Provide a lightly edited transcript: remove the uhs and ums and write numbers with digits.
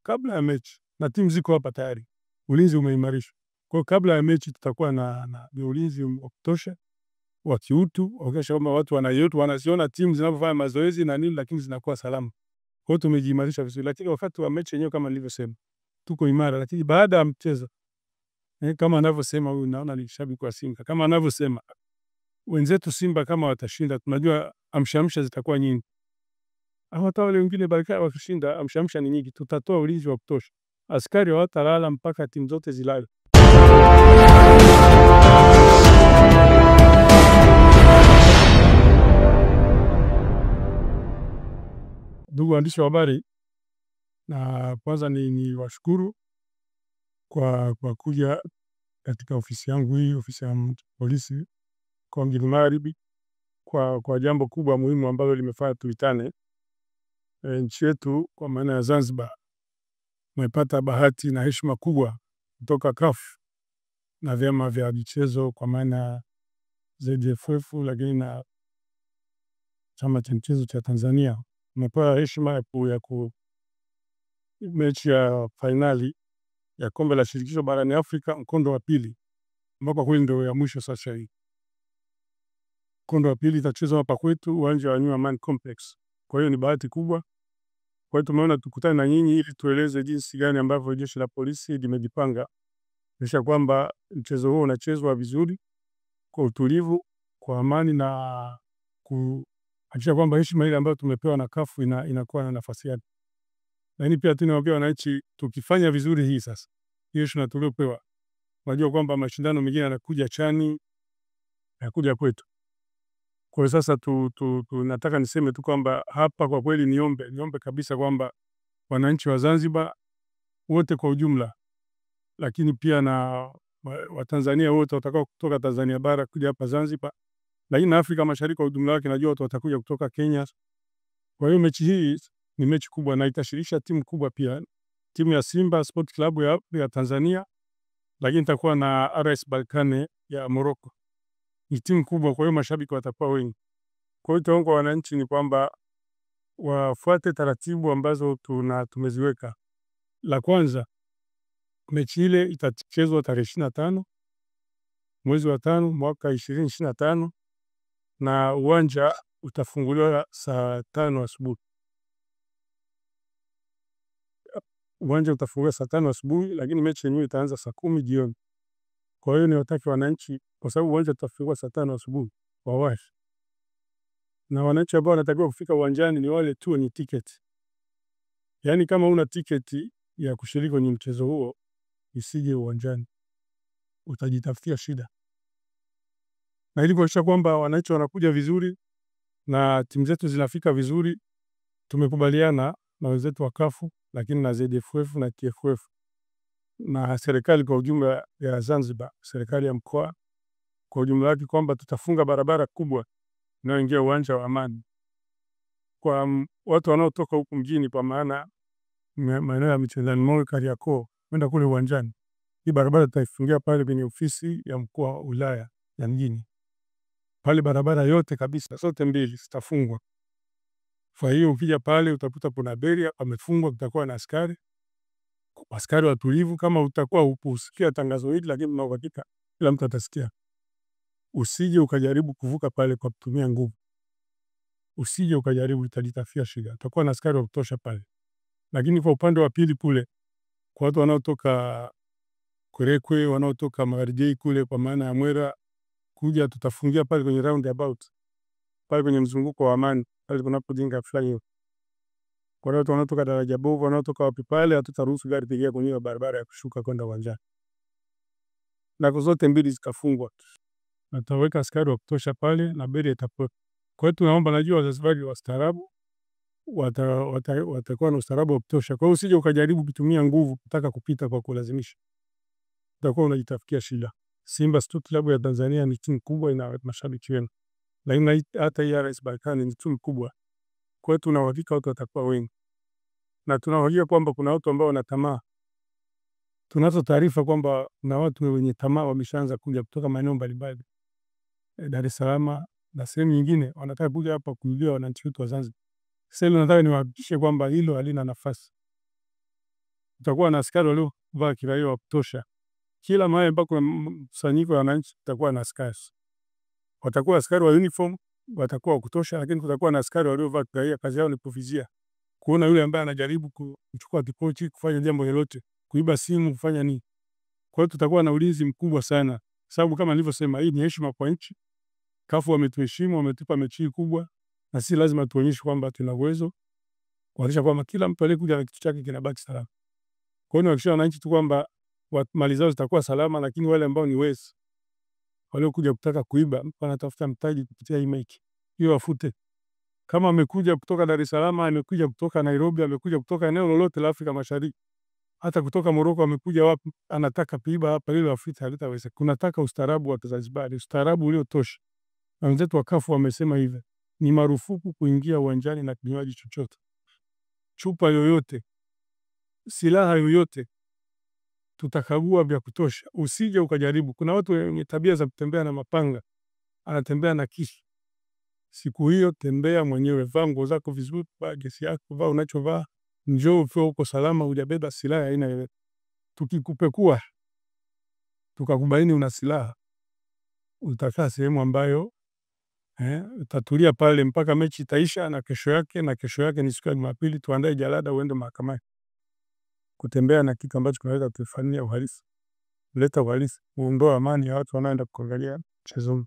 kabla ya mechi, na timu ziko hapa tayari, ulinzi umeimarishwa. Kwa hiyo kabla ya mechi tutakuwa na ulinzi wa kutosha wa kiutu, kuhakikisha kwamba watu wanaziona timu zinavyofanya mazoezi na nini, lakini zinakuwa salama. Kwa hiyo tumejiimarisha vizuri, lakini wakati wa mechi yenyewe kama nilivyosema, tuko imara. Lakini baada ya mchezo, kama anavyosema huyu, naona ni shabiki wa Simba, kama anavyosema wenzetu Simba, kama watashinda, tunajua amshamsha zitakuwa nyingi. Hata wale wengine Baraka wakishinda, amshamsha ni nyingi. Tutatoa ulinzi wa kutosha, askari hawatalala mpaka timu zote zilale. Ndugu waandishi wa habari, na kwanza ni washukuru kwa kuja katika ofisi yangu hii, ofisi ya polisi kwa Mjini Magharibi, kwa jambo kubwa muhimu ambalo limefanya tuitane. Nchi yetu kwa maana ya Zanzibar umepata bahati na heshima kubwa kutoka CAF na vyama vya michezo kwa maana ZFF, lakini na chama cha michezo cha Tanzania. Umepewa heshima ya mechi ya finali ya kombe la shirikisho barani Afrika, mkondo wa pili, ambao kweli ndio ya mwisho sasa hivi. Mkondo wa pili itachezwa hapa kwetu uwanja wa New Amaan Complex. Kwa hiyo ni bahati kubwa. Kwa hiyo tumeona tukutane na nyinyi ili tueleze jinsi gani ambavyo jeshi la polisi limejipanga kisha kwamba mchezo huo unachezwa vizuri kwa utulivu, kwa amani, na kuhakikisha kwamba heshima ile ambayo tumepewa na CAF inakuwa na nafasi yake. Lakini pia tunawaambia wananchi, tukifanya vizuri hii sasa, hiyo heshima tuliopewa, unajua kwamba mashindano mengine yanakuja Chani, yanakuja kwetu. Kwa hiyo sasa nataka niseme tu kwamba hapa kwa kweli niombe kabisa kwamba wananchi wa Zanzibar wote kwa ujumla, lakini pia na Watanzania wote watakao kutoka Tanzania bara kuja hapa Zanzibar, lakini na Afrika Mashariki kwa ujumla wake, najua watu watakuja kutoka Kenya. Kwa hiyo mechi hii ni mechi kubwa na itashirikisha timu kubwa pia, timu ya Simba Sport Club ya Tanzania, lakini itakuwa na RS Berkane ya Morocco. Ni timu kubwa, kwa hiyo mashabiki watakuwa wengi. Kwa hiyo tunaomba wananchi ni kwamba wafuate taratibu ambazo tumeziweka. La kwanza, mechi ile itachezwa tarehe 25 mwezi wa 5 mwaka 2025 na uwanja utafunguliwa saa 5 asubuhi. Uwanja utafunguliwa saa 5 asubuhi, lakini mechi yenyewe itaanza saa 10 jioni. Kwa hiyo niwataka wananchi, kwa sababu uwanja utafunguliwa saa 5 asubuhi, wawahi. Na wananchi ambao wanatakiwa kufika uwanjani ni wale tu wenye tiketi. Yaani kama una tiketi ya kushiriki kwenye mchezo huo, usije uwanjani, utajitafutia shida. Na ili kuhakikisha kwamba wananchi wanakuja vizuri na timu zetu zinafika vizuri, tumekubaliana na wenzetu wa CAF, lakini na ZFF na TFF na serikali kwa ujumla ya Zanzibar, serikali ya mkoa kwa ujumla wake, kwamba tutafunga barabara kubwa inayoingia uwanja wa Amani kwa watu wanaotoka huku mjini, kwa maana maeneo ya Michezo Mall, Kariakoo, kwenda kule uwanjani. Hii barabara tutaifungia pale kwenye ofisi ya mkoa wa wilaya ya mjini. Pale barabara yote kabisa, zote mbili zitafungwa. Kwa hiyo ukija pale utakuta kuna beria amefungwa, kutakuwa na askari watulivu. Kama utakuwa usikia tangazo hili, lakini na uhakika kila mtu atasikia. Usije ukajaribu kuvuka pale kwa kutumia nguvu. Usije ukajaribu, itajitafia shida. Tutakuwa na askari wa kutosha pale. Lakini kwa upande wa pili kule, kwa watu wanaotoka Kwerekwe, wanaotoka Magharibi kule kwa maana ya Mwera kuja, tutafungia pale kwenye roundabout, pale kwenye mzunguko wa Amani, pale kunapojenga flyover. Kwa watu wanaotoka Daraja Bovu, wanaotoka wapi pale, hatutaruhusu gari kuingia kwenye barabara ya kushuka kwenda uwanjani. Na zote mbili zikafungwa. Na tutaweka askari wa kutosha pale na beria itakuwa. Kwa hiyo tunaomba, najua Wazanzibari wastaarabu, watakuwa na ustaarabu wa kutosha. Kwa hiyo usije ukajaribu kutumia nguvu kutaka kupita kwa kulazimisha, utakuwa unajitafutia shida. Simba Sport Club ya Tanzania ni timu kubwa, ina mashabiki wengi, lakini hata hii RS Berkane ni timu kubwa. Kwa hiyo tuna uhakika watu watakuwa wengi, na tunahakika kwamba kuna watu ambao wana tamaa. Tunazo taarifa kwamba kuna watu wenye tamaa wameshaanza kuja kutoka maeneo mbalimbali, Dar es Salaam na sehemu nyingine, wanataka kuja hapa kuulia wananchi wetu wa Zanzibar. Sasa nataka niwahakikishie kwamba hilo halina nafasi. tutakuwa na askari waliovaa kiraia wa kutosha. Kila mahali ambako mkusanyiko wa wananchi tutakuwa na askari. Watakuwa askari wa uniform, watakuwa wa kutosha, lakini kutakuwa na askari waliovaa kiraia. Kazi yao ni kuvizia, kuona yule ambaye anajaribu kuchukua kipochi, kufanya jambo lolote, kuiba simu, kufanya nini. Kwa hiyo tutakuwa na ulinzi mkubwa sana, sababu kama nilivyosema, hii ni heshima kwa nchi. CAF wametuheshimu, wametupa mechi kubwa, na sisi lazima tuonyeshe kwamba tuna uwezo kuhakikisha kwamba kila mtu aliyekuja na kitu chake kinabaki salama. Kwa hiyo nihakikishia wananchi tu kwamba mali zao zitakuwa salama, lakini wale ambao ni wezi waliokuja kutaka kuiba, wanatafuta mtaji kupitia hii mechi, hiyo wafute. Kama amekuja kutoka Dar es Salaam, amekuja kutoka Nairobi, amekuja kutoka eneo lolote la Afrika Mashariki, hata kutoka Morocco amekuja wapi, anataka kuiba hapa, ile wafute, halitaweza. Tunataka ustaarabu wa Zanzibar, ustaarabu uliotosha. Na wenzetu wa CAF wamesema hivi, ni marufuku kuingia uwanjani na kinywaji chochote, chupa yoyote, silaha yoyote, tutakagua vya kutosha. Usije ukajaribu. Kuna watu wenye tabia za kutembea na mapanga, anatembea na kisu. Siku hiyo tembea mwenyewe, vaa nguo zako vizuri, vaa gesi yako, vaa unachovaa, njoo ukiwa uko salama, hujabeba silaha aina yoyote. Tukikupekua tukakubaini una silaha, utakaa sehemu ambayo utatulia pale mpaka mechi itaisha, na kesho yake ni siku ya Jumapili, tuandae jalada uende mahakamani. Kutembea na kitu ambacho kinaweza kutufanyia uhalifu, kuleta uhalifu, kuondoa amani ya watu wanaoenda kuangalia mchezo.